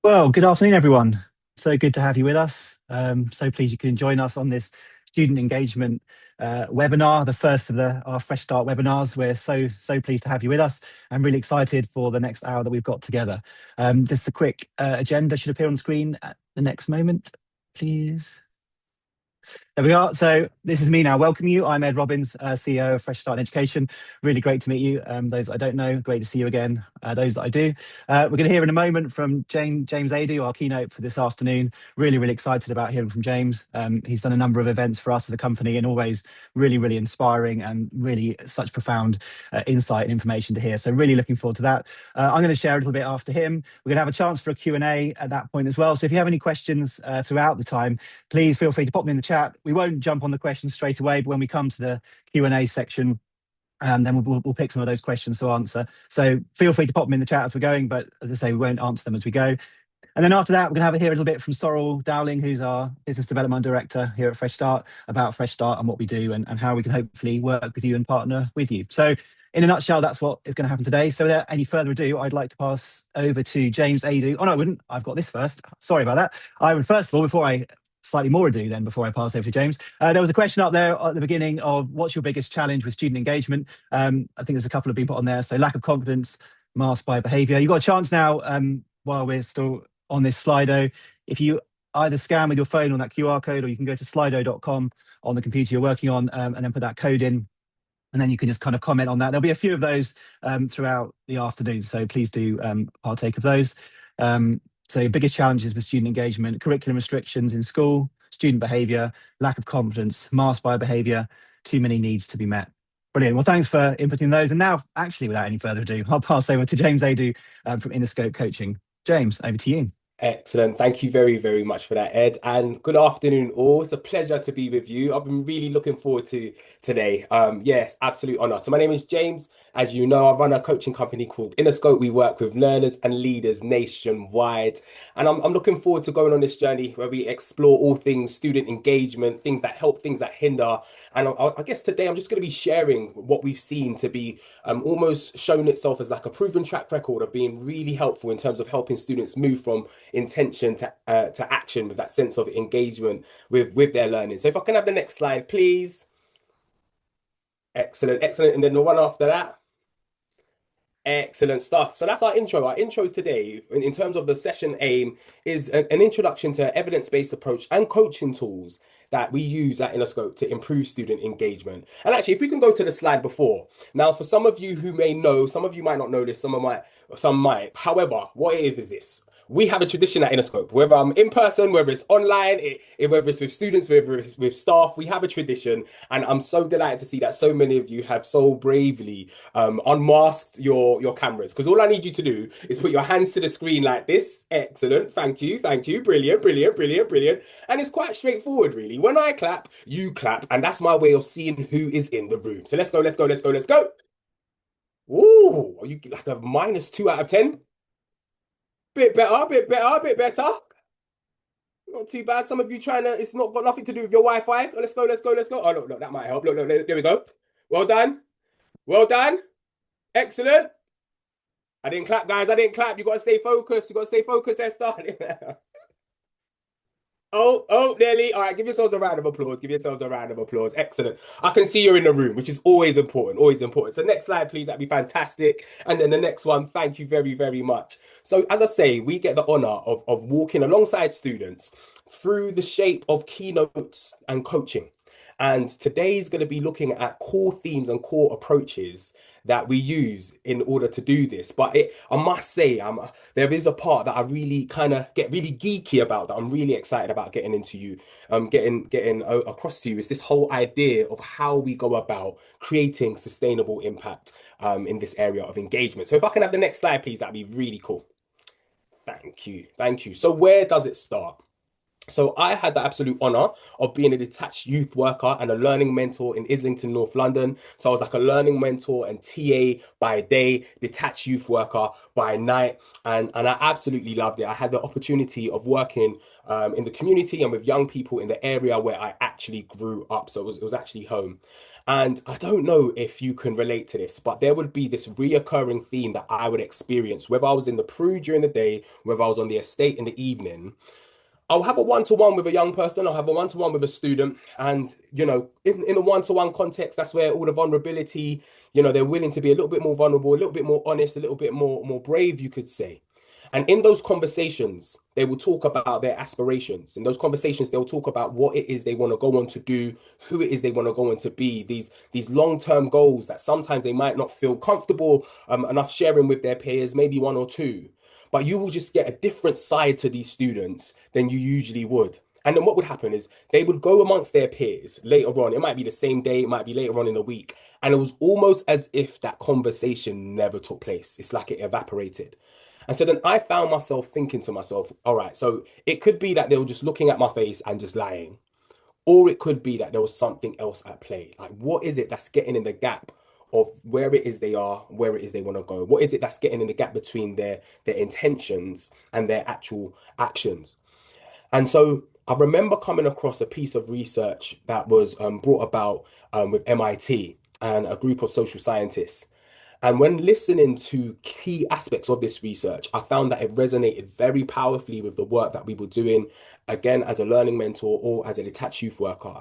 Well, good afternoon, everyone. So good to have you with us. So pleased you can join us on this student engagement webinar, the first of our Fresh Start webinars. We're so pleased to have you with us. I'm really excited for the next hour that we've got together. Just a quick agenda should appear on screen at the next moment, please. There we are. So this is me now. Welcome you. I'm Ed Robbins, CEO of Fresh Start Education. Really great to meet you. Those that I don't know, great to see you again. Those that I do. We're going to hear in a moment from James Aidoo, our keynote for this afternoon. Really excited about hearing from James. He's done a number of events for us as a company and always really inspiring and really such profound insight and information to hear. So really looking forward to that. I'm going to share a little bit after him. We're going to have a chance for a Q&A at that point as well. So if you have any questions throughout the time, please feel free to pop them in the chat. We won't jump on the questions straight away, but when we come to the Q&A section, then we'll pick some of those questions to answer. So feel free to pop them in the chat as we're going, but as I say, we won't answer them as we go. And then after that, we're going to hear a little bit from Sorrell Dowling, who's our Business Development Director here at Fresh Start, about Fresh Start and what we do and how we can hopefully work with you and partner with you. So in a nutshell, that's what is going to happen today. So without any further ado, I'd like to pass over to James Aidoo. Oh, no, I wouldn't. I've got this first. Sorry about that. I would, first of all, slightly more ado then before I pass over to James. There was a question up there at the beginning of what's your biggest challenge with student engagement? I think there's a couple have been put on there. So lack of confidence, masked by behaviour. You've got a chance now, while we're still on this Slido, if you either scan with your phone on that QR code, or you can go to slido.com on the computer you're working on, and then put that code in, and then you can just kind of comment on that. There'll be a few of those throughout the afternoon, so please do partake of those. So your biggest challenges with student engagement: curriculum restrictions in school, student behaviour, lack of confidence, masked by behaviour, too many needs to be met. Brilliant. Well, thanks for inputting those. And now, actually, without any further ado, I'll pass over to James Aidoo from Innerscope Coaching. James, over to you. Excellent. Thank you very much for that, Ed. And good afternoon, all. It's a pleasure to be with you. I've been really looking forward to today. Yes, absolute honor. So my name is James. As you know, I run a coaching company called Innerscope. We work with learners and leaders nationwide. And I'm looking forward to going on this journey where we explore all things student engagement, things that help, things that hinder. And I guess today I'm just going to be sharing what we've seen to be almost shown itself as like a proven track record of being really helpful in terms of helping students move from intention to action with that sense of engagement with their learning. So if I can have the next slide, please. Excellent. And then the one after that. Excellent stuff. So that's our intro. Our intro today, in terms of the session aim, is an introduction to evidence-based approach and coaching tools that we use at Innerscope to improve student engagement. And actually, if we can go to the slide before. Now, for some of you who may know, some of you might not know this, some might. However, what it is this. We have a tradition at Innerscope, whether I'm in person, whether it's online, whether it's with students, whether it's with staff, we have a tradition. And I'm so delighted to see that so many of you have so bravely unmasked your cameras. Because all I need you to do is put your hands to the screen like this. Excellent. Thank you. Brilliant. And it's quite straightforward, really. When I clap, you clap. And that's my way of seeing who is in the room. So let's go. Ooh, are you like a -2 out of 10? Bit better. Not too bad. Some of you trying to, it's not got nothing to do with your Wi-Fi. Oh, let's go. Oh, look, that might help. Look, there we go. Well done. Excellent. I didn't clap, guys. You got to stay focused. Esther. Nearly. All right, give yourselves a round of applause. Excellent. I can see you're in the room, which is always important. So next slide, please. That'd be fantastic. And then the next one, thank you very much. So as I say, we get the honor of walking alongside students through the shape of keynotes and coaching. And today's going to be looking at core themes and core approaches that we use in order to do this. But I must say, there is a part that I really kind of get really geeky about, that I'm really excited about getting into you, getting across to you, is this whole idea of how we go about creating sustainable impact in this area of engagement. So if I can have the next slide, please, that'd be really cool. Thank you. So where does it start? So I had the absolute honor of being a detached youth worker and a learning mentor in Islington, North London. So I was like a learning mentor and TA by day, detached youth worker by night. And I absolutely loved it. I had the opportunity of working in the community and with young people in the area where I actually grew up. So it was actually home. And I don't know if you can relate to this, but there would be this reoccurring theme that I would experience, whether I was in the Peru during the day, whether I was on the estate in the evening. I'll have a one-to-one with a young person, I'll have a one-to-one with a student. And, in a one-to-one context, that's where all the vulnerability, they're willing to be a little bit more vulnerable, a little bit more honest, a little bit more brave, you could say. And in those conversations, they will talk about their aspirations. In those conversations, they'll talk about what it is they want to go on to do, who it is they want to go on to be, these long-term goals that sometimes they might not feel comfortable enough sharing with their peers, maybe one or two. But you will just get a different side to these students than you usually would. And then what would happen is they would go amongst their peers later on. It might be the same day, it might be later on in the week. And it was almost as if that conversation never took place. It's like it evaporated. And so then I found myself thinking to myself, all right, so it could be that they were just looking at my face and just lying. Or it could be that there was something else at play. Like, what is it that's getting in the gap of where it is they are, where it is they want to go? What is it that's getting in the gap between their intentions and their actual actions? And so I remember coming across a piece of research that was brought about with MIT and a group of social scientists. And when listening to key aspects of this research, I found that it resonated very powerfully with the work that we were doing, again, as a learning mentor or as a detached youth worker.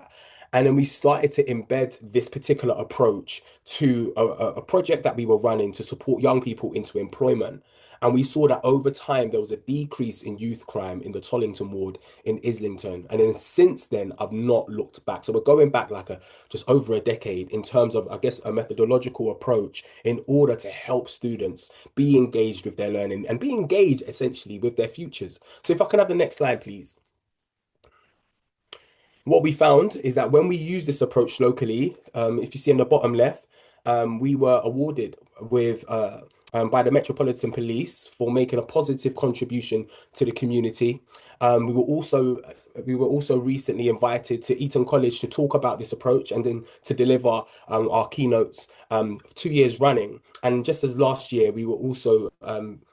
And then we started to embed this particular approach to a project that we were running to support young people into employment. And we saw that over time, there was a decrease in youth crime in the Tollington ward in Islington. And then since then, I've not looked back. So we're going back like just over a decade in terms of, I guess, a methodological approach in order to help students be engaged with their learning and be engaged essentially with their futures. So if I can have the next slide, please. What we found is that when we use this approach locally, if you see in the bottom left, we were awarded with by the Metropolitan Police for making a positive contribution to the community. We were also recently invited to Eton College to talk about this approach and then to deliver our keynotes 2 years running. And just as last year, we were also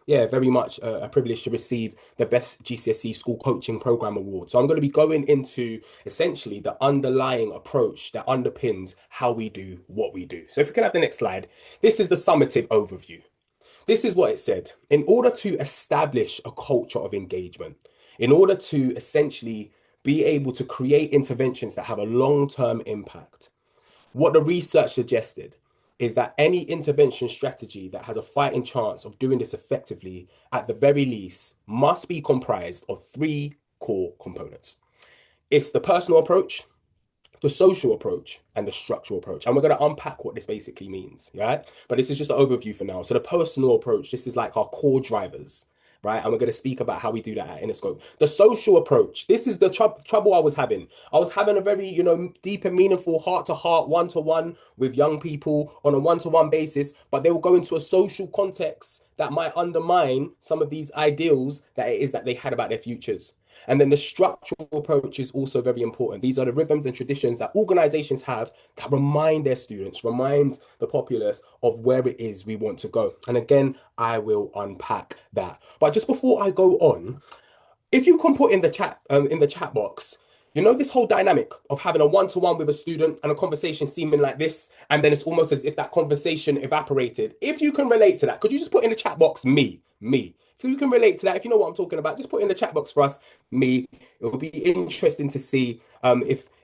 very much a privilege to receive the Best GCSE School Coaching Program Award. So I'm going to be going into essentially the underlying approach that underpins how we do what we do. So if we can have the next slide, this is the summative overview. This is what it said. In order to establish a culture of engagement, in order to essentially be able to create interventions that have a long-term impact, what the research suggested is that any intervention strategy that has a fighting chance of doing this effectively, at the very least, must be comprised of three core components. It's the personal approach, the social approach, and the structural approach. And we're going to unpack what this basically means, right? But this is just an overview for now. So the personal approach, this is like our core drivers, right? And we're going to speak about how we do that at Innerscope. The social approach, this is the trouble I was having. I was having a very, deep and meaningful heart-to-heart, one-to-one with young people on a one-to-one basis, but they will go into a social context that might undermine some of these ideals that it is that they had about their futures. And then the structural approach is also very important. These are the rhythms and traditions that organizations have that remind their students, remind the populace of where it is we want to go. And again, I will unpack that. But just before I go on, if you can put in the chat box, this whole dynamic of having a one-to-one with a student and a conversation seeming like this, and then it's almost as if that conversation evaporated. If you can relate to that, could you just put in the chat box me? If you can relate to that, if you know what I'm talking about, just put in the chat box for us, me. It will be interesting to see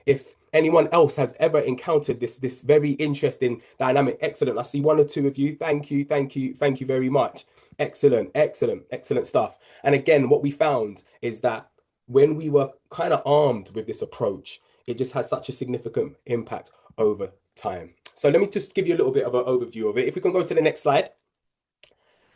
if anyone else has ever encountered this very interesting dynamic. Excellent. I see one or two of you. Thank you, thank you, thank you very much. Excellent, excellent, excellent stuff. And again, what we found is that when we were kind of armed with this approach, it just had such a significant impact over time. So let me just give you a little bit of an overview of it. If we can go to the next slide.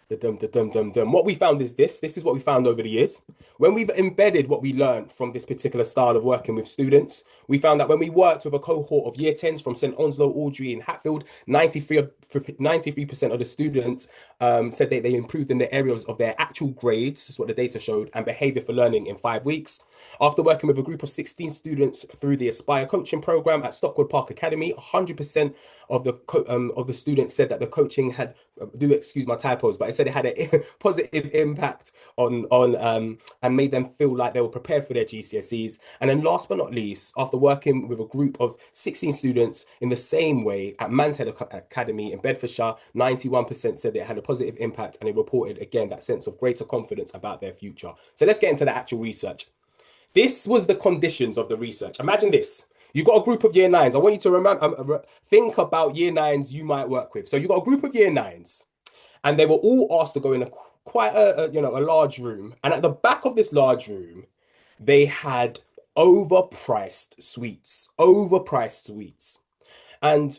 The. What we found is this. This is what we found over the years. When we've embedded what we learned from this particular style of working with students, we found that when we worked with a cohort of year 10s from St. Onslow, Audrey, and Hatfield, 93% of the students said they improved in the areas of their actual grades, is what the data showed, and behavior for learning in 5 weeks. After working with a group of 16 students through the Aspire coaching program at Stockwood Park Academy, 100% of the students said that the coaching had, do excuse my typos, but it said it had a positive impact on and made them feel like they were prepared for their GCSEs. And then last but not least, after working with a group of 16 students in the same way at Manshead Academy in Bedfordshire, 91% said it had a positive impact, and it reported again that sense of greater confidence about their future. So let's get into the actual research. This was the conditions of the research. Imagine this. You got a group of year nines. I want you to think about year nines you might work with. So you got a group of year nines, and they were all asked to go in quite a large room. And at the back of this large room, they had overpriced suites. Overpriced suites. And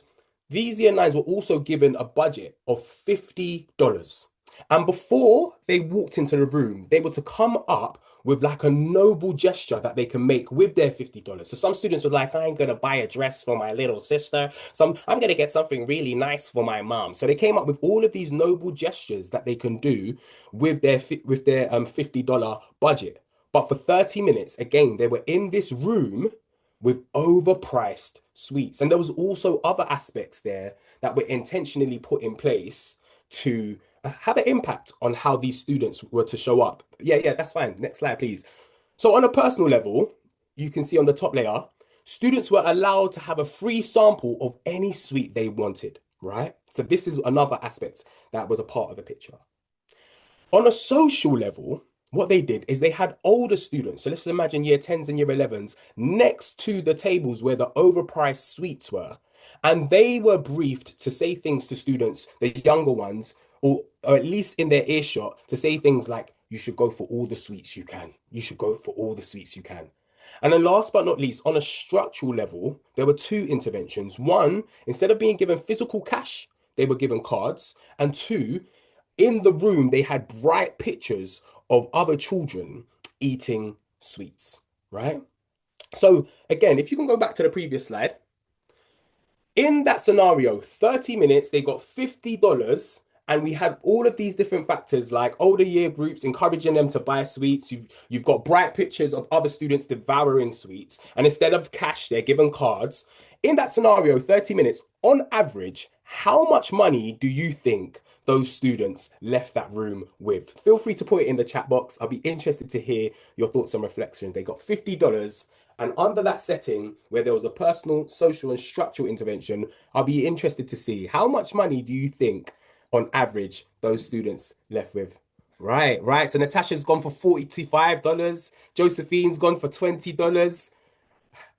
these year nines were also given a budget of $50. And before they walked into the room, they were to come up with like a noble gesture that they can make with their $50. So some students were like, I'm gonna buy a dress for my little sister. I'm gonna get something really nice for my mom. So they came up with all of these noble gestures that they can do with their $50 budget. But for 30 minutes, again, they were in this room with overpriced suites. And there was also other aspects there that were intentionally put in place to have an impact on how these students were to show up. Yeah, that's fine. Next slide, please. So on a personal level, you can see on the top layer, students were allowed to have a free sample of any suite they wanted, right? So this is another aspect that was a part of the picture. On a social level, what they did is they had older students. So let's imagine year 10s and year 11s next to the tables where the overpriced suites were. And they were briefed to say things to students, the younger ones, or at least in their earshot, to say things like, you should go for all the suites you can. You should go for all the suites you can. And then last but not least, on a structural level, there were two interventions. One, instead of being given physical cash, they were given cards. And two, in the room, they had bright pictures of other children eating sweets, right? So again, if you can go back to the previous slide, in that scenario, 30 minutes, they got $50, and we had all of these different factors like older year groups encouraging them to buy sweets. You've got bright pictures of other students devouring sweets, and instead of cash, they're given cards. In that scenario, 30 minutes, on average, how much money do you think those students left that room with? Feel free to put it in the chat box. I'll be interested to hear your thoughts and reflections. They got $50. And under that setting, where there was a personal, social, and structural intervention, I'll be interested to see how much money do you think, on average, those students left with? Right, right. So Natasha's gone for $45. Josephine's gone for $20.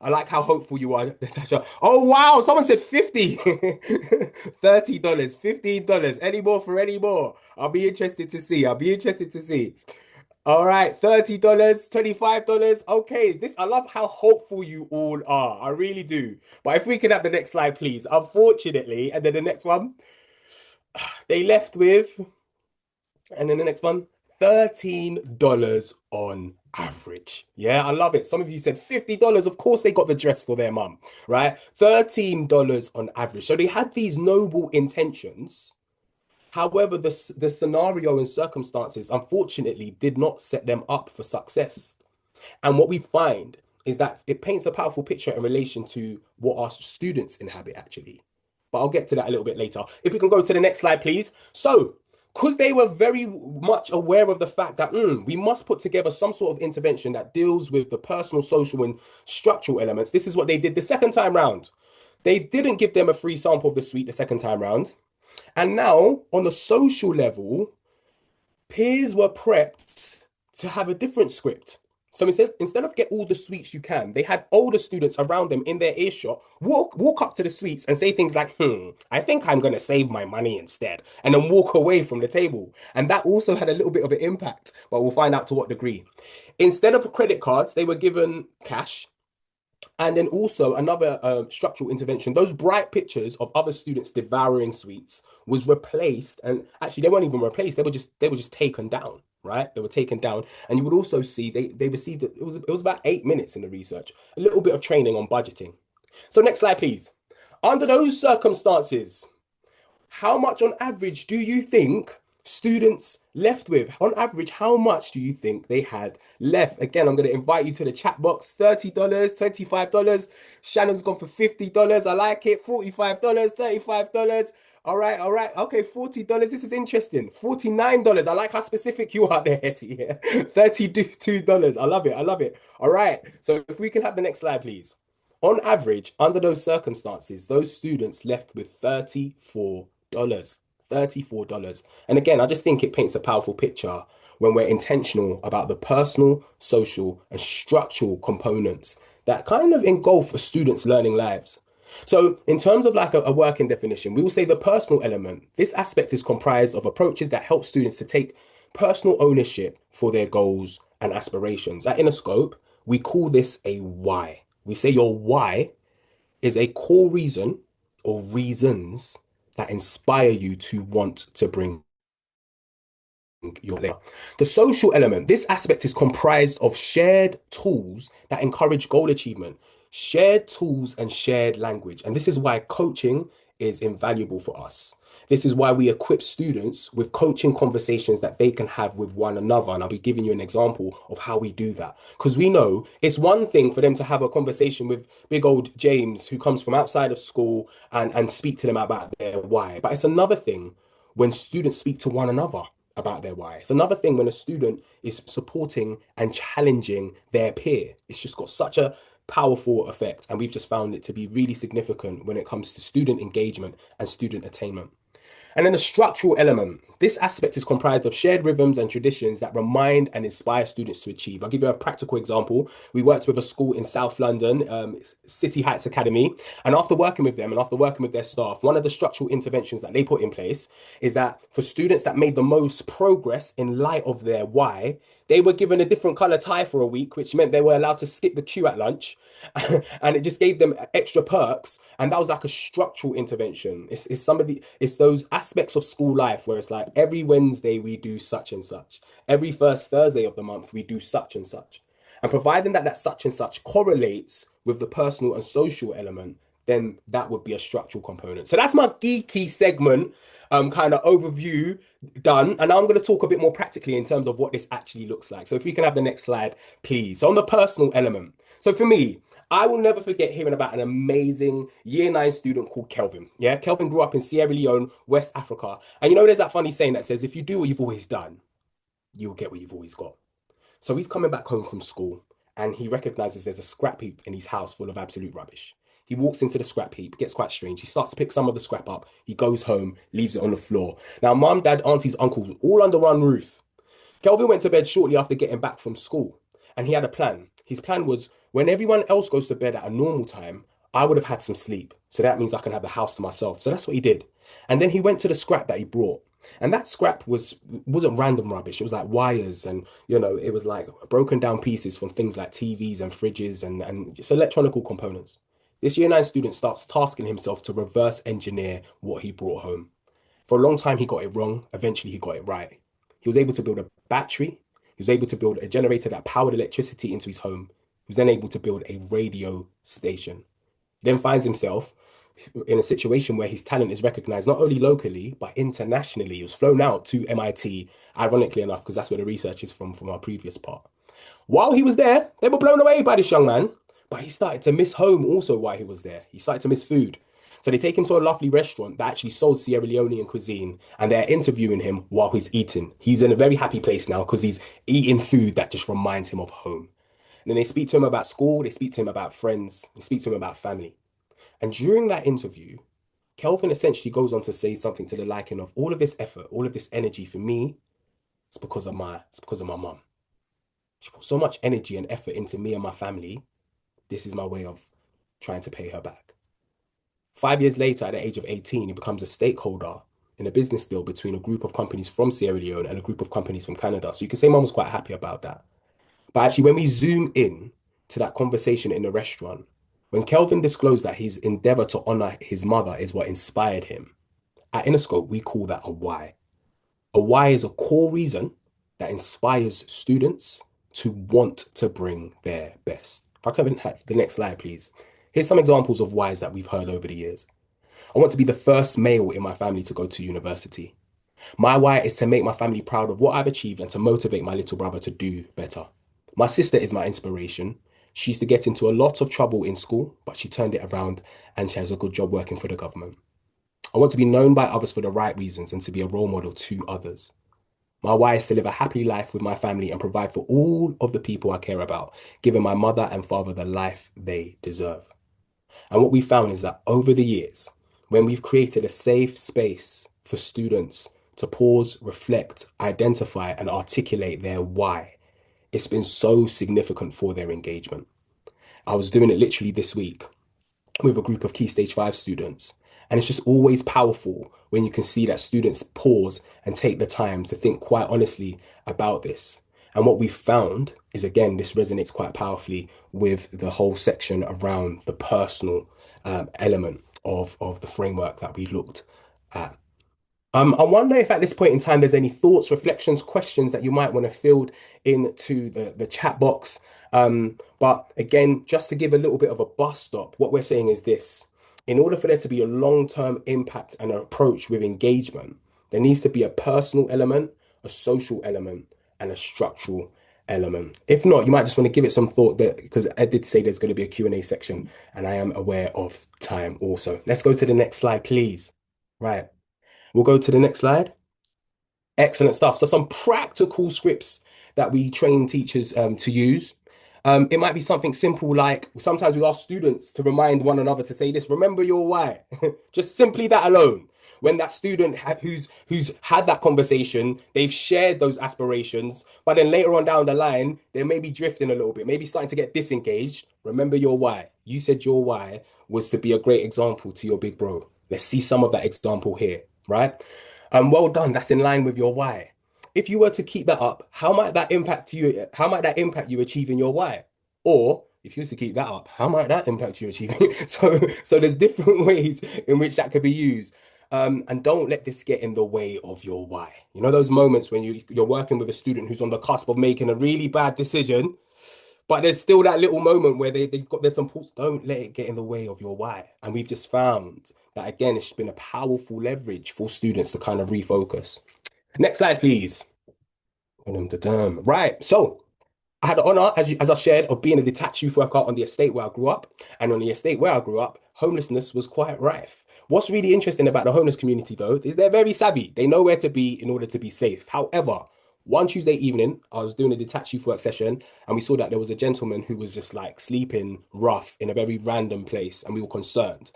I like how hopeful you are, Natasha. Oh, wow. Someone said 50. $30, $15. Any more for any more? I'll be interested to see. I'll be interested to see. All right, $30, $25. Okay, I love how hopeful you all are. I really do. But if we could have the next slide, please. Unfortunately, and then the next one, they left with, and then the next one, $13 on average. Yeah, I love it. Some of you said $50. Of course, they got the dress for their mum, right? $13 on average. So they had these noble intentions. However, the scenario and circumstances, unfortunately, did not set them up for success. And what we find is that it paints a powerful picture in relation to what our students inhabit, actually. But I'll get to that a little bit later. If we can go to the next slide, please. So, because they were very much aware of the fact that we must put together some sort of intervention that deals with the personal, social, and structural elements, this is what they did the second time round. They didn't give them a free sample of the suite the second time round. And now, on the social level, peers were prepped to have a different script. So instead of get all the sweets you can, they had older students around them in their earshot walk up to the sweets and say things like, I think I'm going to save my money instead, and then walk away from the table. And that also had a little bit of an impact, but we'll find out to what degree. Instead of credit cards, they were given cash. And then also another structural intervention, those bright pictures of other students devouring sweets was replaced, and actually they weren't even replaced, they were just taken down, right? They were taken down. And you would also see they received it was about 8 minutes in the research, a little bit of training on budgeting. So next slide, please. Under those circumstances, how much on average do you think students left with? On average, how much do you think they had left? Again, I'm going to invite you to the chat box. $30, $25. Shannon's gone for $50. I like it. $45, $35. All right, all right. Okay, $40. This is interesting. $49. I like how specific you are there, Hetty. Yeah. $32. I love it. I love it. All right. So if we can have the next slide, please. On average, under those circumstances, those students left with $34. $34. And again, I just think it paints a powerful picture when we're intentional about the personal, social, and structural components that kind of engulf a student's learning lives. So, in terms of like a working definition, we will say the personal element. This aspect is comprised of approaches that help students to take personal ownership for their goals and aspirations. At Innerscope, we call this a why. We say your why is a core reason or reasons that inspire you to want to bring your layer. The social element, this aspect is comprised of shared tools that encourage goal achievement, shared tools and shared language. And this is why coaching is invaluable for us. This is why we equip students with coaching conversations that they can have with one another. And I'll be giving you an example of how we do that. Because we know it's one thing for them to have a conversation with big old James, who comes from outside of school, and speak to them about their why. But it's another thing when students speak to one another about their why. It's another thing when a student is supporting and challenging their peer. It's just got such a powerful effect. And we've just found it to be really significant when it comes to student engagement and student attainment. And then the structural element. This aspect is comprised of shared rhythms and traditions that remind and inspire students to achieve. I'll give you a practical example. We worked with a school in South London, City Heights Academy. And after working with them and after working with their staff, one of the structural interventions that they put in place is that for students that made the most progress in light of their why, they were given a different color tie for a week, which meant they were allowed to skip the queue at lunch. And it just gave them extra perks. And that was like a structural intervention. It's those aspects of school life where it's like every Wednesday we do such and such. Every first Thursday of the month we do such and such. And providing that that such and such correlates with the personal and social element, then that would be a structural component. So that's my geeky segment, kind of overview done. And now I'm going to talk a bit more practically in terms of what this actually looks like. So if we can have the next slide, please. So on the personal element. So for me, I will never forget hearing about an amazing year 9 student called Kelvin. Yeah, Kelvin grew up in Sierra Leone, West Africa. And you know, there's that funny saying that says, if you do what you've always done, you'll get what you've always got. So he's coming back home from school and he recognizes there's a scrap heap in his house full of absolute rubbish. He walks into the scrap heap, gets quite strange. He starts to pick some of the scrap up. He goes home, leaves it on the floor. Now, mum, dad, aunties, uncles, all under one roof. Kelvin went to bed shortly after getting back from school and he had a plan. His plan was when everyone else goes to bed at a normal time, I would have had some sleep. So that means I can have the house to myself. So that's what he did. And then he went to the scrap that he brought. And that scrap wasn't random rubbish. It was like wires and it was like broken down pieces from things like TVs and fridges and just electronical components. This year 9 student starts tasking himself to reverse engineer what he brought home. For a long time, he got it wrong. Eventually, he got it right. He was able to build a battery. He was able to build a generator that powered electricity into his home. He was then able to build a radio station. He then finds himself in a situation where his talent is recognized not only locally, but internationally. He was flown out to MIT, ironically enough, because that's where the research is from our previous part. While he was there, they were blown away by this young man, but he started to miss home also while he was there. He started to miss food. So they take him to a lovely restaurant that actually sold Sierra Leonean cuisine, and they're interviewing him while he's eating. He's in a very happy place now because he's eating food that just reminds him of home. And then they speak to him about school, they speak to him about friends, they speak to him about family. And during that interview, Kelvin essentially goes on to say something to the liking of all of this effort, all of this energy for me, it's because of my mum. She put so much energy and effort into me and my family. This is my way of trying to pay her back. 5 years later, at the age of 18, he becomes a stakeholder in a business deal between a group of companies from Sierra Leone and a group of companies from Canada. So you can say mum was quite happy about that. But actually, when we zoom in to that conversation in the restaurant, When Kelvin disclosed that his endeavor to honor his mother is what inspired him, at Innerscope, we call that a why. A why is a core reason that inspires students to want to bring their best. If I can have the next slide, please. Here's some examples of whys that we've heard over the years. I want to be the first male in my family to go to university. My why is to make my family proud of what I've achieved and to motivate my little brother to do better. My sister is my inspiration. She used to get into a lot of trouble in school, but she turned it around and she has a good job working for the government. I want to be known by others for the right reasons and to be a role model to others. My why is to live a happy life with my family and provide for all of the people I care about, giving my mother and father the life they deserve. And what we found is that over the years, when we've created a safe space for students to pause, reflect, identify, and articulate their why, it's been so significant for their engagement. I was doing it literally this week with a group of Key Stage 5 students. And it's just always powerful when you can see that students pause and take the time to think quite honestly about this. And what we've found is, again, this resonates quite powerfully with the whole section around the personal element of the framework that we looked at. I wonder if at this point in time there's any thoughts, reflections, questions that you might want to field into the chat box. But again, just to give a little bit of a bus stop, what we're saying is this. In order for there to be a long-term impact and an approach with engagement, there needs to be a personal element, a social element, and a structural element. If not, you might just want to give it some thought that because I did say there's going to be a Q&A section and I am aware of time also. Let's go to the next slide, please. Right. We'll go to the next slide. Excellent stuff. So some practical scripts that we train teachers to use. It might be something simple like sometimes we ask students to remind one another to say this, remember your why. Just simply that alone. When that student who's had that conversation, they've shared those aspirations, but then later on down the line, they may be drifting a little bit, maybe starting to get disengaged. Remember your why. You said your why was to be a great example to your big bro. Let's see some of that example here, right? Well done. That's in line with your why. If you were to keep that up, how might that impact you? How might that impact you achieving your why? Or if you was to keep that up, how might that impact you achieving? So there's different ways in which that could be used. And don't let this get in the way of your why. You know those moments when you're working with a student who's on the cusp of making a really bad decision, but there's still that little moment where they've got there's some pulse. Don't let it get in the way of your why. And we've just found that again, it's been a powerful leverage for students to kind of refocus. Next slide, please. Right. So I had the honor, as I shared, of being a detached youth worker on the estate where I grew up. And on the estate where I grew up, homelessness was quite rife. What's really interesting about the homeless community, though, is they're very savvy. They know where to be in order to be safe. However, one Tuesday evening, I was doing a detached youth work session, and we saw that there was a gentleman who was just like sleeping rough in a very random place, and we were concerned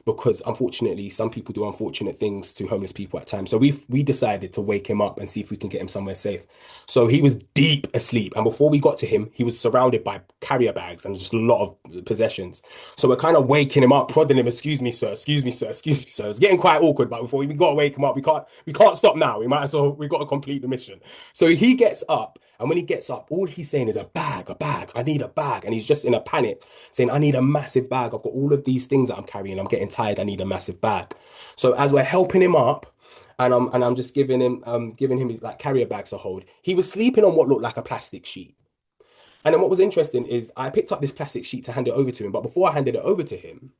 because unfortunately some people do unfortunate things to homeless people at times. So we decided to wake him up and see if we can get him somewhere safe. So he was deep asleep, and before we got to him, he was surrounded by carrier bags and just a lot of possessions. So we're kind of waking him up, prodding him, excuse me, sir, excuse me, sir, excuse me, sir. It's getting quite awkward, but before we gotta wake him up, we can't stop now. We might as well we gotta complete the mission. So he gets up, and when he gets up, all he's saying is a bag, a bag. I need a bag. And he's just in a panic saying, I need a massive bag. I've got all of these things that I'm carrying. I'm getting tired. I need a massive bag. So as we're helping him up, and I'm just giving him his like carrier bags to hold, he was sleeping on what looked like a plastic sheet. And then what was interesting is I picked up this plastic sheet to hand it over to him. But before I handed it over to him,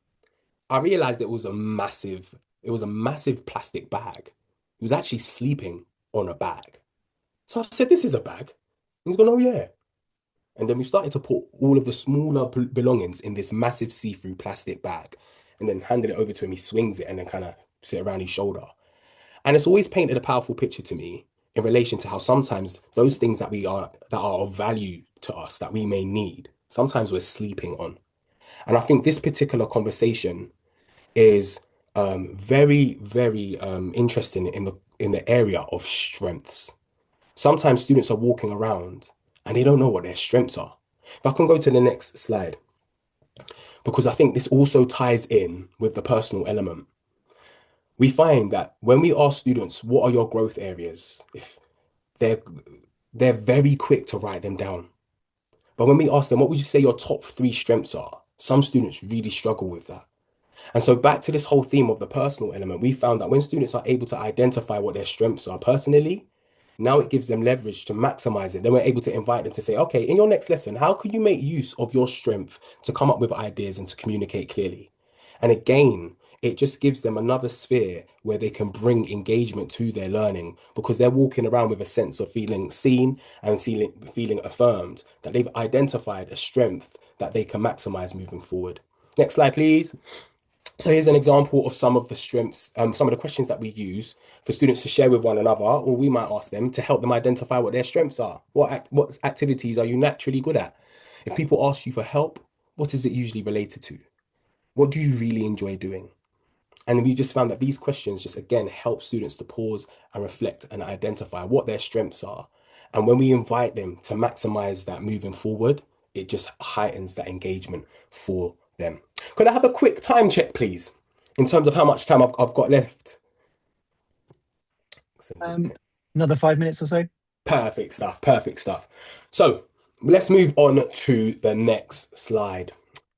I realized it was a massive plastic bag. He was actually sleeping on a bag. So I said, this is a bag. He's gone, oh yeah. And then we started to put all of the smaller belongings in this massive see-through plastic bag and then handed it over to him. He swings it and then kind of sit around his shoulder. And it's always painted a powerful picture to me in relation to how sometimes those things that are of value to us that we may need, sometimes we're sleeping on. And I think this particular conversation is very, very interesting in the area of strengths. Sometimes students are walking around and they don't know what their strengths are. If I can go to the next slide, because I think this also ties in with the personal element. We find that when we ask students, what are your growth areas? If they're they're very quick to write them down. But when we ask them, what would you say your top three strengths are? Some students really struggle with that. And so back to this whole theme of the personal element, we found that when students are able to identify what their strengths are personally, now it gives them leverage to maximize it. Then we're able to invite them to say, okay, in your next lesson, how could you make use of your strength to come up with ideas and to communicate clearly? And again, it just gives them another sphere where they can bring engagement to their learning because they're walking around with a sense of feeling seen and feeling affirmed, that they've identified a strength that they can maximize moving forward. Next slide, please. So here's an example of some of the strengths, some of the questions that we use for students to share with one another, or we might ask them to help them identify what their strengths are. What activities are you naturally good at? If people ask you for help, what is it usually related to? What do you really enjoy doing? And we just found that these questions just again help students to pause and reflect and identify what their strengths are. And when we invite them to maximize that moving forward, it just heightens that engagement for them. Could I have a quick time check, please, in terms of how much time I've got left? Um, Another 5 minutes or so. Perfect stuff. Perfect stuff. So let's move on to the next slide.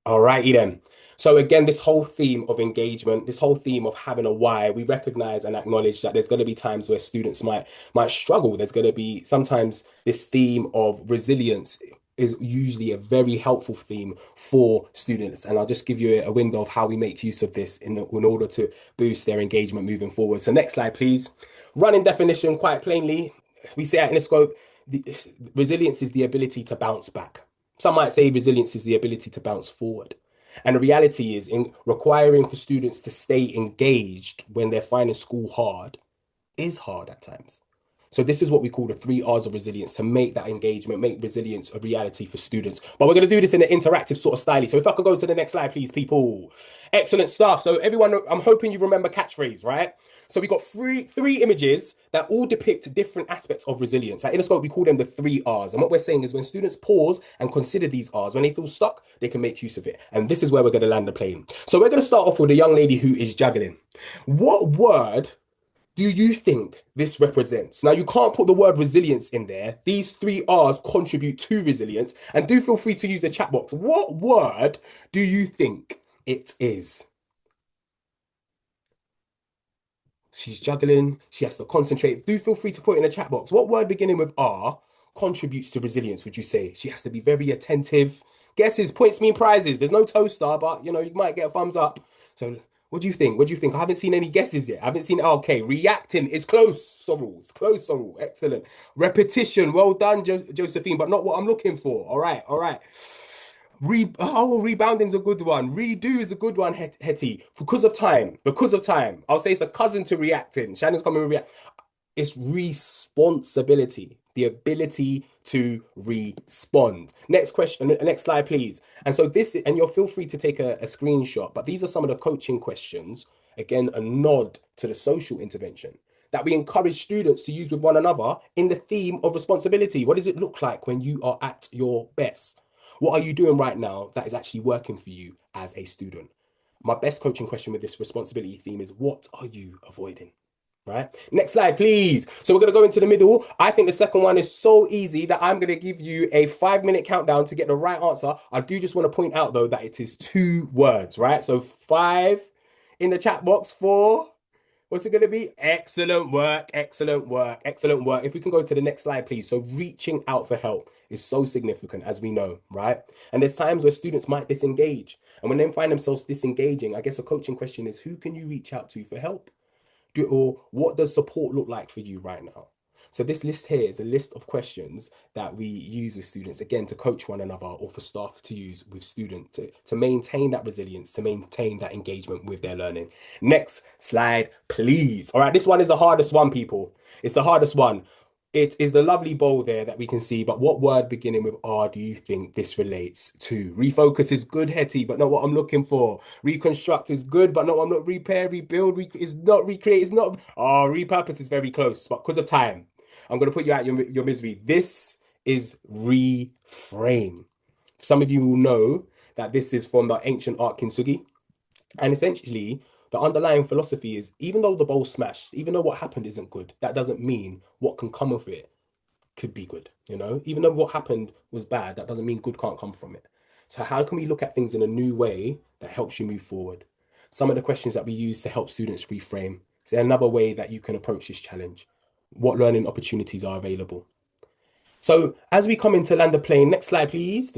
All righty then. So again, this whole theme of engagement, this whole theme of having a why, we recognize and acknowledge that there's going to be times where students might struggle. There's going to be sometimes this theme of resilience is usually a very helpful theme for students. And I'll just give you a window of how we make use of this in order to boost their engagement moving forward. So next slide, please. Running definition, quite plainly, we say at Innerscope, the, resilience is the ability to bounce back. Some might say resilience is the ability to bounce forward. And the reality is, in requiring for students to stay engaged when they're finding school hard is hard at times. So this is what we call the 3 R's of resilience to make that engagement, make resilience a reality for students. But we're going to do this in an interactive sort of style. So if I could go to the next slide, please, people. Excellent stuff. So everyone, I'm hoping you remember catchphrase, right? So we got three images that all depict different aspects of resilience. At Innerscope, we call them the 3 R's. And what we're saying is when students pause and consider these R's, when they feel stuck, they can make use of it. And this is where we're going to land the plane. So we're going to start off with a young lady who is juggling. What word do you think this represents? Now, you can't put the word resilience in there. These 3 R's contribute to resilience. And do feel free to use the chat box. What word do you think it is? She's juggling. She has to concentrate. Do feel free to put it in the chat box. What word beginning with R contributes to resilience, would you say? She has to be very attentive. Guesses, points mean prizes. There's no toaster, but you might get a thumbs up. So what do you think? What do you think? I haven't seen any guesses yet. I haven't seen. Okay, reacting is close, Sorrell. It's close, Sorrell. Excellent. Repetition. Well done, Josephine, but not what I'm looking for. All right, all right. Rebounding's a good one. Redo is a good one, Hetty. Because of time. Because of time. I'll say it's the cousin to reacting. Shannon's coming with react. It's responsibility, the ability to respond. Next question, next slide, please. And so this, and you'll feel free to take a screenshot, but these are some of the coaching questions. Again, a nod to the social intervention that we encourage students to use with one another in the theme of responsibility. What does it look like when you are at your best? What are you doing right now that is actually working for you as a student? My best coaching question with this responsibility theme is what are you avoiding? Right? Next slide, please. So we're going to go into the middle. I think the second one is so easy that I'm going to give you a 5-minute countdown to get the right answer. I do just want to point out, though, that it is 2 words, right? So 5 in the chat box, 4. What's it going to be? Excellent work, excellent work, excellent work. If we can go to the next slide, please. So reaching out for help is so significant, as we know, right? And there's times where students might disengage. And when they find themselves disengaging, I guess a coaching question is, who can you reach out to for help? Or what does support look like for you right now? So this list here is a list of questions that we use with students, again, to coach one another or for staff to use with students to maintain that resilience, to maintain that engagement with their learning. Next slide, please. All right, this one is the hardest one, people. It's the hardest one. It is the lovely bowl there that we can see, but what word beginning with R do you think this relates to? Refocus is good, Hetty, but not what I'm looking for. Reconstruct is good, but not what I'm not. Repair, rebuild is not recreate, is not. Oh, repurpose is very close, but because of time, I'm going to put you out your misery. This is reframe. Some of you will know that this is from the ancient art kintsugi. And essentially, the underlying philosophy is even though the bowl smashed, even though what happened isn't good, that doesn't mean what can come of it could be good. Even though what happened was bad, that doesn't mean good can't come from it. So how can we look at things in a new way that helps you move forward? Some of the questions that we use to help students reframe. Is there another way that you can approach this challenge? What learning opportunities are available? So as we come into land the plane, next slide, please.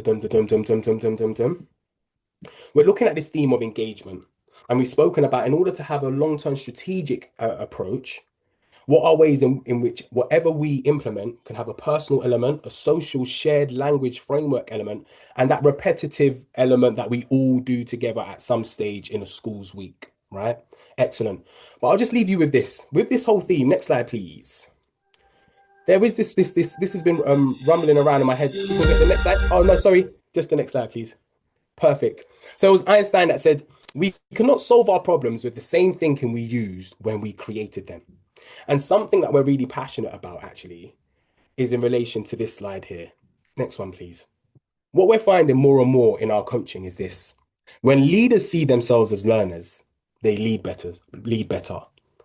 We're looking at this theme of engagement. And we've spoken about in order to have a long-term strategic approach, what are ways in which whatever we implement can have a personal element, a social shared language framework element, and that repetitive element that we all do together at some stage in a school's week, right? Excellent. But I'll just leave you with this whole theme. Next slide, please. There is this has been rumbling around in my head. Can we get the next slide? Oh no, sorry, just the next slide, please. Perfect. So it was Einstein that said, we cannot solve our problems with the same thinking we used when we created them. And something that we're really passionate about actually is in relation to this slide here. Next one, please. What we're finding more and more in our coaching is this. When leaders see themselves as learners, they lead better.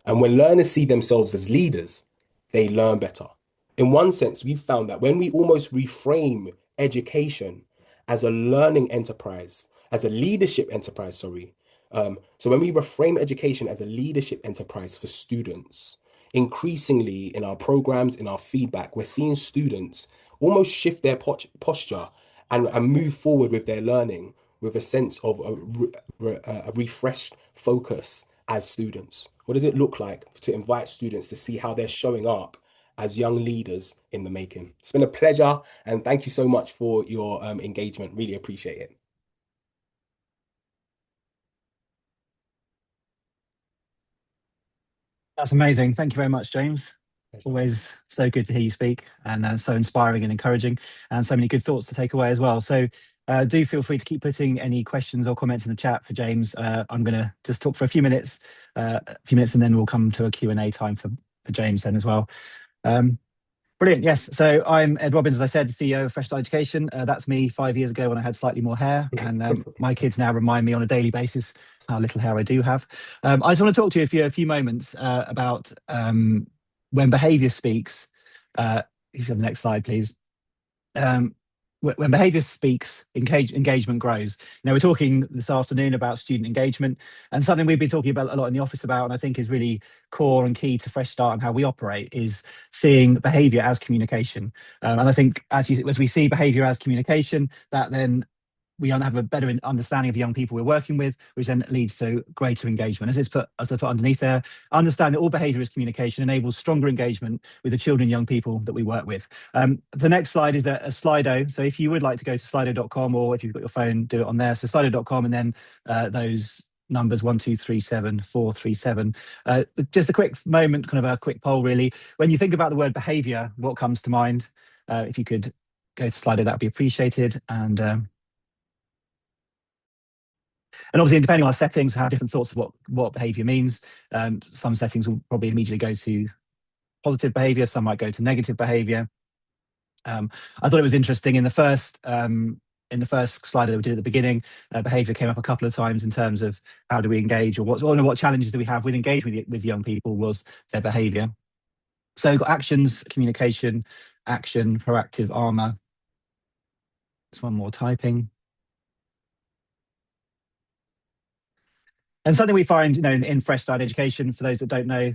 And when learners see themselves as leaders, they learn better. In one sense, we've found that when we almost reframe education as a learning enterprise, as a leadership enterprise, sorry. So when we reframe education as a leadership enterprise for students, increasingly in our programs, in our feedback, we're seeing students almost shift their posture and move forward with their learning with a sense of a refreshed focus as students. What does it look like to invite students to see how they're showing up as young leaders in the making? It's been a pleasure, and thank you so much for your engagement. Really appreciate it. That's amazing. Thank you very much, James. Pleasure. Always so good to hear you speak, and so inspiring and encouraging, and so many good thoughts to take away as well. So do feel free to keep putting any questions or comments in the chat for James. I'm going to just talk for a few minutes, and then we'll come to a Q&A time for James then as well. Brilliant. Yes. So I'm Ed Robbins, as I said, CEO of Fresh Start Education. That's me 5 years ago when I had slightly more hair. And my kids now remind me on a daily basis how little hair I do have. I just want to talk to you for a few moments about when behaviour speaks. If you have the next slide, please. When behaviour speaks, engagement grows. Now, we're talking this afternoon about student engagement, and something we've been talking about a lot in the office about, and I think is really core and key to Fresh Start and how we operate, is seeing behaviour as communication. And I think as we see behaviour as communication, that then we have a better understanding of the young people we're working with, which then leads to greater engagement. As I put underneath there, understand that all behaviour is communication enables stronger engagement with the children and young people that we work with. The next slide is a Slido. So if you would like to go to slido.com, or if you've got your phone, do it on there. So slido.com, and then those numbers 1237437. Just a quick moment, kind of a quick poll really. When you think about the word behaviour, what comes to mind? If you could go to Slido, that would be appreciated. And obviously, depending on our settings, have different thoughts of what behaviour means. Some settings will probably immediately go to positive behaviour. Some might go to negative behaviour. I thought it was interesting in the first slide that we did at the beginning, behaviour came up a couple of times in terms of how do we engage, or what challenges do we have with engaging with young people was their behaviour. So we've got actions, communication, action, proactive, armour. Just one more typing. And something we find, in Fresh Start Education, for those that don't know,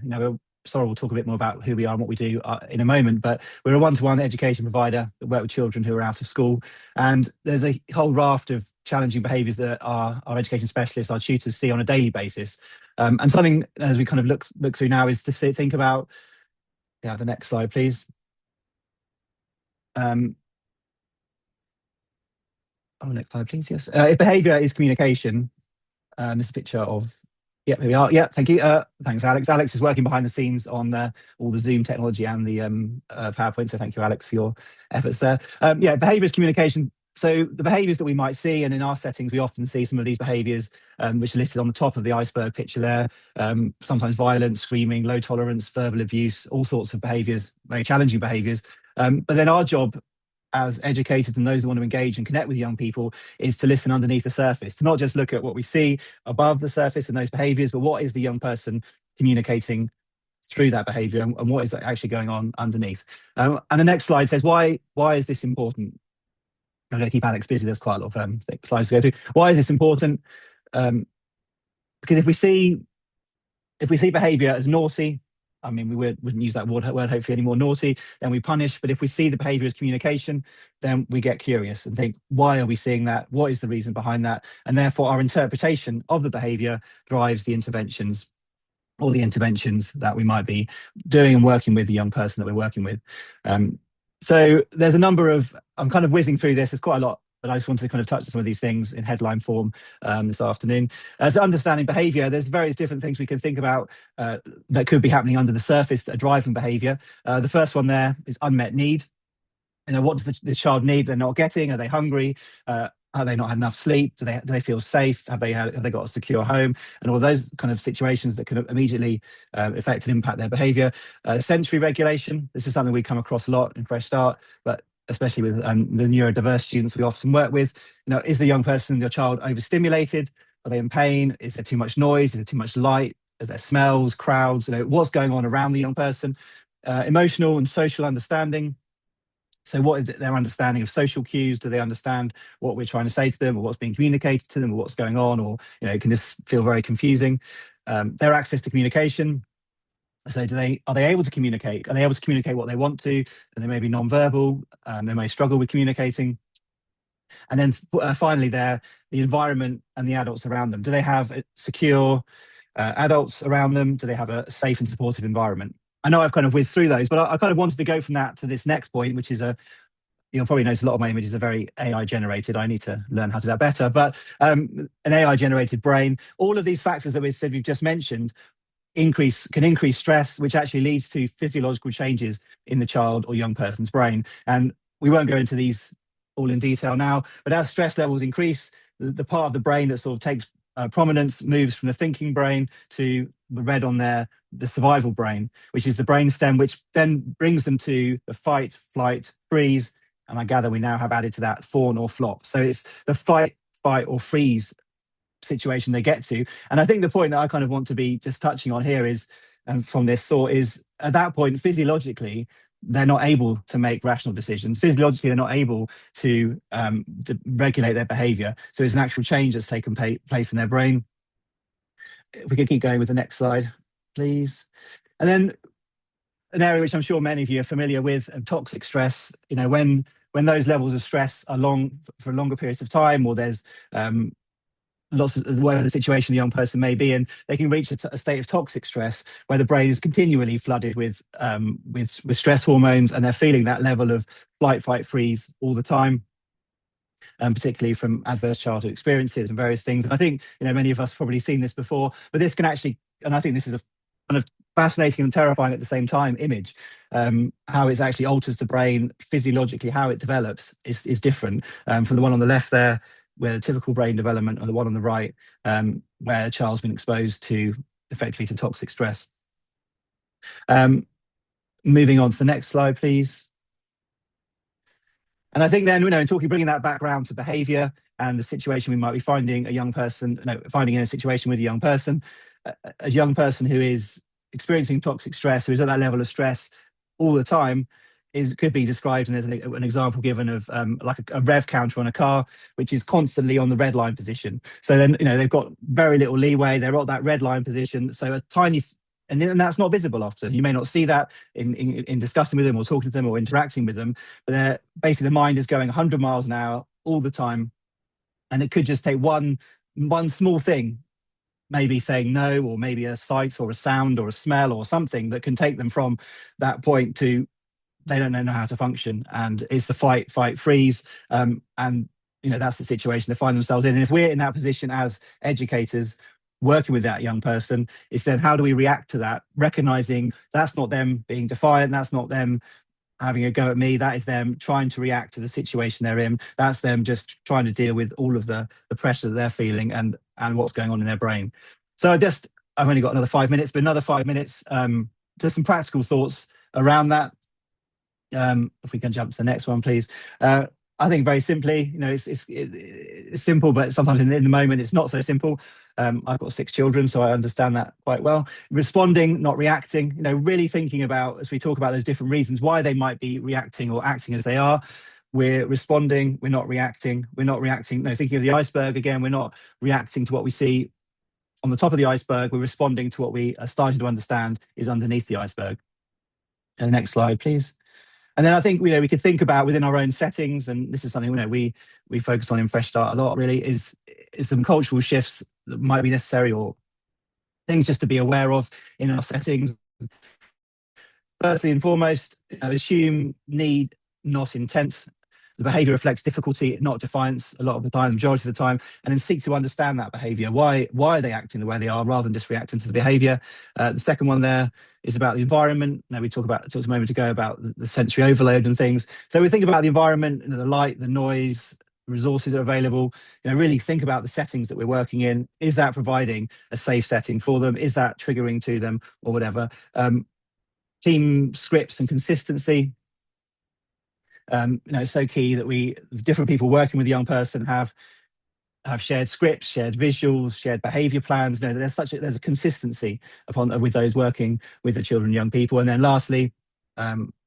Sorrell will talk a bit more about who we are and what we do in a moment, but we're a one-to-one education provider that work with children who are out of school. And there's a whole raft of challenging behaviours that our education specialists, our tutors see on a daily basis. And something, as we kind of look through now, is to think about, the next slide, please. Next slide, please, yes. If behaviour is communication, this is a picture of, here we are. Yeah, thank you. Thanks, Alex. Alex is working behind the scenes on all the Zoom technology and the PowerPoint. So thank you, Alex, for your efforts there. Behaviour is communication. So the behaviours that we might see, and in our settings, we often see some of these behaviours, which are listed on the top of the iceberg picture there. Sometimes violence, screaming, low tolerance, verbal abuse, all sorts of behaviours, very challenging behaviours. But then our job as educators and those who want to engage and connect with young people is to listen underneath the surface, to not just look at what we see above the surface and those behaviours, but what is the young person communicating through that behaviour, and what is actually going on underneath. And the next slide says, why is this important? I'm going to keep Alex busy. There's quite a lot of slides to go through. Why is this important? Because if we see behaviour as naughty, I mean, we wouldn't use that word hopefully anymore, naughty, then we punish. But if we see the behaviour as communication, then we get curious and think, why are we seeing that? What is the reason behind that? And therefore, our interpretation of the behaviour drives the interventions that we might be doing and working with the young person that we're working with. So there's a number of, I'm kind of whizzing through this, there's quite a lot, but I just wanted to kind of touch on some of these things in headline form this afternoon. So understanding behaviour, there's various different things we can think about that could be happening under the surface that are driving behaviour. The first one there is unmet need. What does this child need they're not getting? Are they hungry? Have they not had enough sleep? Do they feel safe? Have they got a secure home? And all those kind of situations that can immediately affect and impact their behaviour. Sensory regulation. This is something we come across a lot in Fresh Start, but especially with the neurodiverse students we often work with. Is the young person, your child, overstimulated? Are they in pain? Is there too much noise? Is there too much light? Is there smells, crowds? What's going on around the young person? Emotional and social understanding. So what is their understanding of social cues? Do they understand what we're trying to say to them, or what's being communicated to them, or what's going on? Or it can just feel very confusing. Their access to communication. So are they able to communicate? Are they able to communicate what they want to? And they may be non-verbal. They may struggle with communicating. And then finally, the environment and the adults around them. Do they have secure adults around them? Do they have a safe and supportive environment? I know I've kind of whizzed through those, but I kind of wanted to go from that to this next point, which is you'll probably notice a lot of my images are very AI generated. I need to learn how to do that better. But an AI generated brain, all of these factors that we've just mentioned can increase stress, which actually leads to physiological changes in the child or young person's brain. And we won't go into these all in detail now, but as stress levels increase, the part of the brain that sort of takes prominence moves from the thinking brain to the red on there, the survival brain, which is the brain stem, which then brings them to the fight, flight, freeze. And I gather we now have added to that fawn or flop. So it's the fight, or freeze situation they get to. And I think the point that I kind of want to be just touching on here is, from this thought, is at that point, physiologically, they're not able to make rational decisions. Physiologically, they're not able to regulate their behavior. So it's an actual change that's taken place in their brain. If we could keep going with the next slide, please. And then an area which I'm sure many of you are familiar with, toxic stress. When those levels of stress are for longer periods of time, or there's lots of whatever the situation the young person may be in, they can reach a state of toxic stress where the brain is continually flooded with stress hormones, and they're feeling that level of flight, fight, freeze all the time. Particularly from adverse childhood experiences and various things. And I think many of us have probably seen this before, but this can actually, and I think this is a kind of fascinating and terrifying at the same time image. How it actually alters the brain physiologically, how it develops is different from the one on the left there, where the typical brain development, and the one on the right, where a child's been exposed to effectively to toxic stress. Moving on to the next slide, please. And I think then, bringing that back around to behaviour and the situation we might be finding in a situation with a young person who is experiencing toxic stress, who is at that level of stress all the time, could be described, and there's an example given of like a rev counter on a car, which is constantly on the red line position. So then, they've got very little leeway. They're at that red line position. So a tiny, and that's not visible often. You may not see that in discussing with them or talking to them or interacting with them, but basically the mind is going 100 miles an hour all the time. And it could just take one small thing, maybe saying no, or maybe a sight or a sound or a smell or something that can take them from that point to they don't know how to function. And it's the fight, freeze. And that's the situation they find themselves in. And if we're in that position as educators working with that young person, it's then how do we react to that, recognizing that's not them being defiant, that's not them having a go at me, that is them trying to react to the situation they're in, that's them just trying to deal with all of the pressure that they're feeling and what's going on in their brain. So I've only got another 5 minutes, but another 5 minutes, just some practical thoughts around that. If we can jump to the next one, please. I think very simply, it's simple, but sometimes in the moment it's not so simple. I've got 6 children, so I understand that quite well. Responding, not reacting, really thinking about, as we talk about those different reasons why they might be reacting or acting as they are, we're responding, we're not reacting. We're not reacting. No, thinking of the iceberg again, we're not reacting to what we see on the top of the iceberg. We're responding to what we are starting to understand is underneath the iceberg. And next slide, please. And then I think we could think about within our own settings, and this is something we focus on in Fresh Start a lot. Really, is some cultural shifts that might be necessary, or things just to be aware of in our settings. Firstly and foremost, assume need, not intent. The behaviour reflects difficulty, not defiance, a lot of the time, the majority of the time, and then seek to understand that behaviour. Why are they acting the way they are, rather than just reacting to the behaviour? The second one there is about the environment. Now, we talked a moment ago about the sensory overload and things. So we think about the environment, the light, the noise, resources are available. Really think about the settings that we're working in. Is that providing a safe setting for them? Is that triggering to them, or whatever? Team scripts and consistency. It's so key that different people working with a young person have shared scripts, shared visuals, shared behaviour plans. There's a consistency with those working with the children and young people. And then lastly,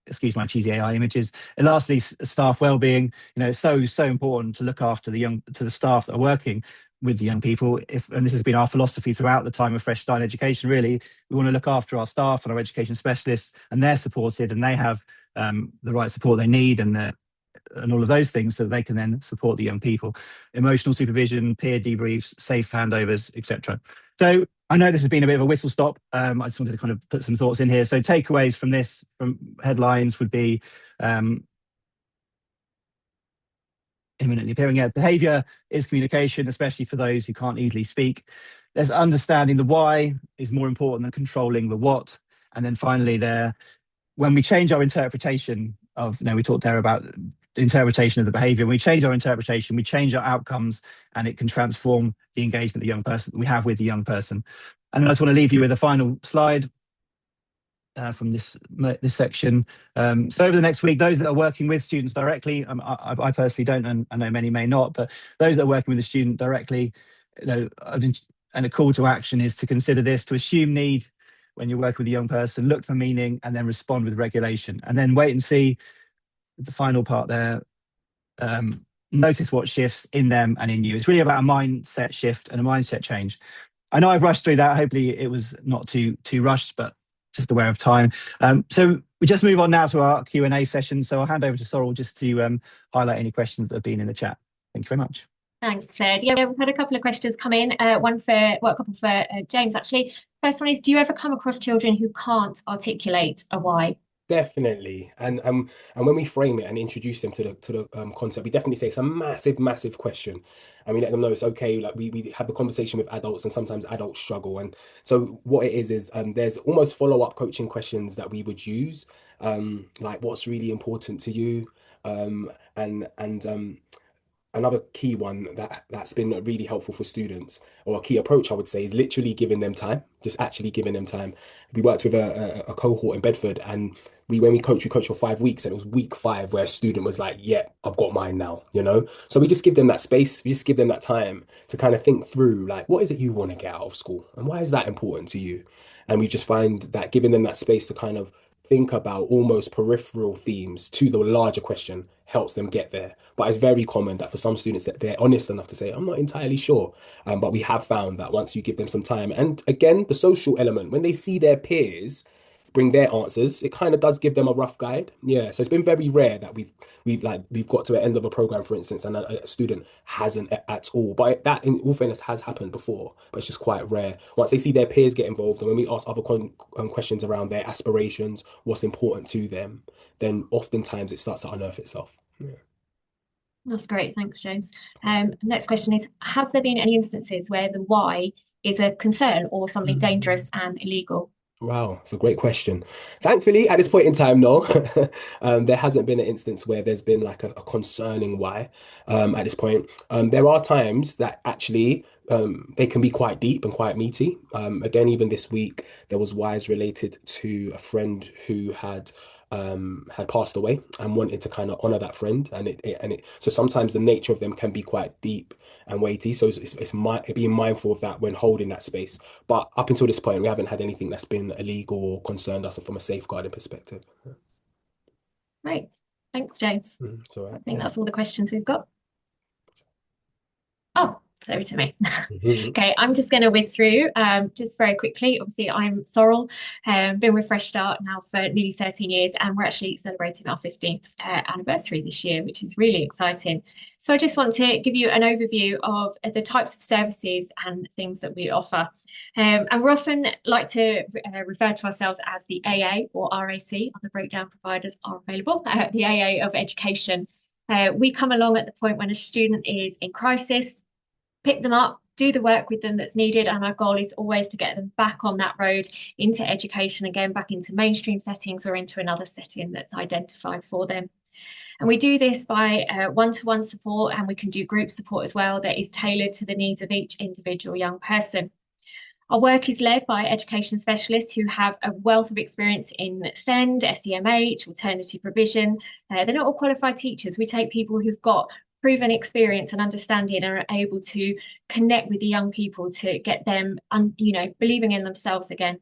excuse my cheesy AI images. And lastly, staff wellbeing. It's so important to look after the staff that are working with the young people. And this has been our philosophy throughout the time of Fresh Start Education. Really, we want to look after our staff and our education specialists, and they're supported and they have the right support they need, and all of those things, so they can then support the young people. Emotional supervision, peer debriefs, safe handovers, etc. So I know this has been a bit of a whistle stop. I just wanted to kind of put some thoughts in here. So takeaways from this, from headlines, would be imminently appearing. Behaviour is communication, especially for those who can't easily speak. There's understanding the why is more important than controlling the what. And then finally when we change our interpretation of, we talked there about interpretation of the behaviour. When we change our interpretation, we change our outcomes, and it can transform the engagement the young person we have with the young person. And I just want to leave you with a final slide from this section. So over the next week, those that are working with students directly, I personally don't, and I know many may not, but those that are working with the student directly, and a call to action is to consider this, to assume need when you're working with a young person, look for meaning, and then respond with regulation, and then wait and see. The final part there, notice what shifts in them and in you. It's really about a mindset shift and a mindset change. I know I've rushed through that. Hopefully it was not too rushed, but just aware of time. So we just move on now to our Q&A session. So I'll hand over to Sorrell just to highlight any questions that have been in the chat. Thank you very much. Thanks, Ed. Yeah, we've had a couple of questions come in. A couple for James, actually. First one is, do you ever come across children who can't articulate a why? Definitely, and when we frame it and introduce them to the concept, we definitely say it's a massive question, and we let them know it's okay. Like we have the conversation with adults, and sometimes adults struggle, and so what it is there's almost follow-up coaching questions that we would use, like what's really important to you, and another key one that's been really helpful for students, or a key approach I would say, is literally giving them time, just actually giving them time. We worked with a cohort in Bedford, and when we coached for 5 weeks, and it was week 5 where a student was like, yeah, I've got mine now, so we just give them that space, we just give them that time to kind of think through, like, what is it you want to get out of school, and why is that important to you? And we just find that giving them that space to kind of think about almost peripheral themes to the larger question helps them get there. But it's very common that for some students that they're honest enough to say, I'm not entirely sure. But we have found that once you give them some time, and again, the social element, when they see their peers bring their answers, it kind of does give them a rough guide. Yeah, so it's been very rare that we've got to the end of a program, for instance, and a student hasn't at all. But that, in all fairness, has happened before, but it's just quite rare. Once they see their peers get involved, and when we ask other questions around their aspirations, what's important to them, then oftentimes it starts to unearth itself. Yeah. That's great. Thanks, James. Next question is, has there been any instances where the why is a concern or something dangerous and illegal? Wow, it's a great question. Thankfully, at this point in time, no, there hasn't been an instance where there's been like a concerning why. At this point, there are times that actually they can be quite deep and quite meaty. Again, even this week, there was whys related to a friend who had passed away and wanted to kind of honor that friend, so sometimes the nature of them can be quite deep and weighty, so it's being mindful of that when holding that space. But up until this point, we haven't had anything that's been illegal or concerned us from a safeguarding perspective. Right. Thanks, James. It's all I right. think that's all the questions we've got. Oh, it's over to me. Mhm. Okay, I'm just going to whiz through just very quickly. Obviously, I'm Sorrell, been with Fresh Start now for nearly 13 years, and we're actually celebrating our 15th anniversary this year, which is really exciting. So I just want to give you an overview of the types of services and things that we offer. And we often like to refer to ourselves as the AA or RAC, other breakdown providers are available, the AA of education. We come along at the point when a student is in crisis, pick them up, do the work with them that's needed, and our goal is always to get them back on that road into education again, back into mainstream settings or into another setting that's identified for them. And we do this by one-to-one support, and we can do group support as well that is tailored to the needs of each individual young person. Our work is led by education specialists who have a wealth of experience in SEND, SEMH, alternative provision. They're not all qualified teachers. We take people who've got proven experience and understanding and are able to connect with the young people to get them, believing in themselves again.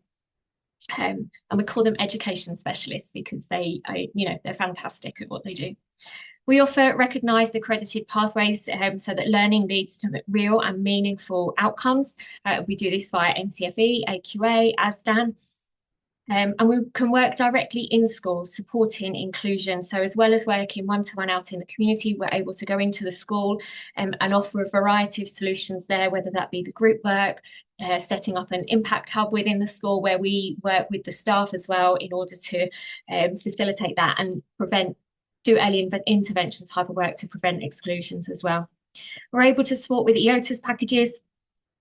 And we call them education specialists because they're fantastic at what they do. We offer recognised accredited pathways so that learning leads to real and meaningful outcomes. We do this via NCFE, AQA, ASDAN. And we can work directly in schools supporting inclusion. So as well as working one-to-one out in the community, we're able to go into the school and offer a variety of solutions there, whether that be the group work, setting up an impact hub within the school where we work with the staff as well in order to facilitate that and do early intervention type of work to prevent exclusions as well. We're able to support with EOTAS packages.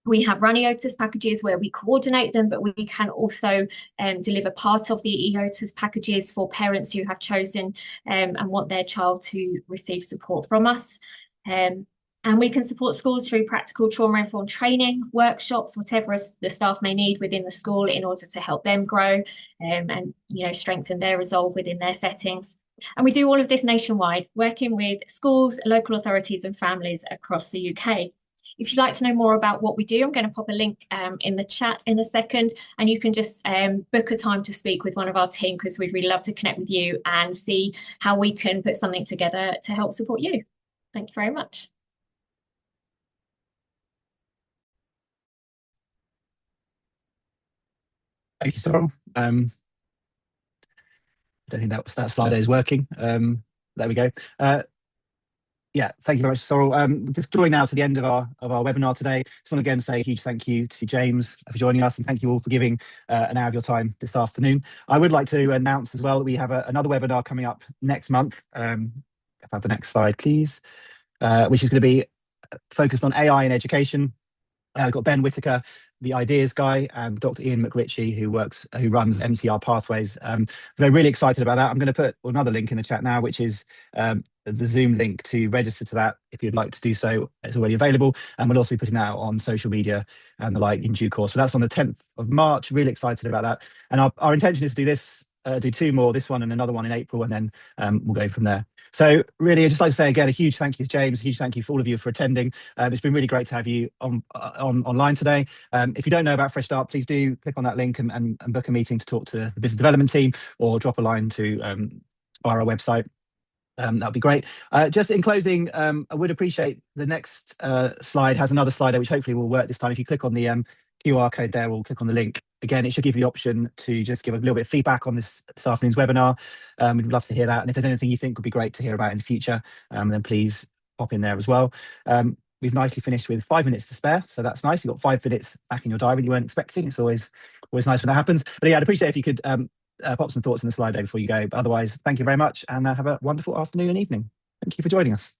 We have run EOTAS packages where we coordinate them, but we can also deliver part of the EOTAS packages for parents who have chosen and want their child to receive support from us. And we can support schools through practical trauma-informed training, workshops, whatever the staff may need within the school in order to help them grow and strengthen their resolve within their settings. And we do all of this nationwide, working with schools, local authorities and families across the UK. If you'd like to know more about what we do, I'm going to pop a link in the chat in a second, and you can just book a time to speak with one of our team because we'd really love to connect with you and see how we can put something together to help support you. Thank you very much. Thank you, Sorrell. I don't think that slide is working. There we go. Yeah, thank you very much, Sorrell. Just drawing now to the end of our webinar today. Just want to again say a huge thank you to James for joining us, and thank you all for giving an hour of your time this afternoon. I would like to announce as well that we have another webinar coming up next month. Have the next slide, please, which is going to be focused on AI in education. We've got Ben Whitaker, the ideas guy, and Dr. Ian McRitchie, who runs MCR Pathways. We're really excited about that. I'm going to put another link in the chat now, which is the Zoom link to register to that if you'd like to do so. It's already available, and we'll also be putting that out on social media and the like in due course. So that's on the 10th of March. Really excited about that. And our intention is to do this, do two more, this one and another one in April, and then we'll go from there. So really, I'd just like to say again, a huge thank you to James, a huge thank you for all of you for attending. It's been really great to have you online today. If you don't know about Fresh Start, please do click on that link and book a meeting to talk to the business development team, or drop a line to our website. That would be great. Just in closing, I would appreciate the next slide has another slider which hopefully will work this time. If you click on the QR code there, or click on the link. Again, it should give you the option to just give a little bit of feedback on this afternoon's webinar. We'd love to hear that. And if there's anything you think would be great to hear about in the future, then please pop in there as well. We've nicely finished with 5 minutes to spare, so that's nice. You've got 5 minutes back in your diary you weren't expecting. It's always nice when that happens. But yeah, I'd appreciate if you could pop some thoughts in the slide before you go. But otherwise, thank you very much, and have a wonderful afternoon and evening. Thank you for joining us.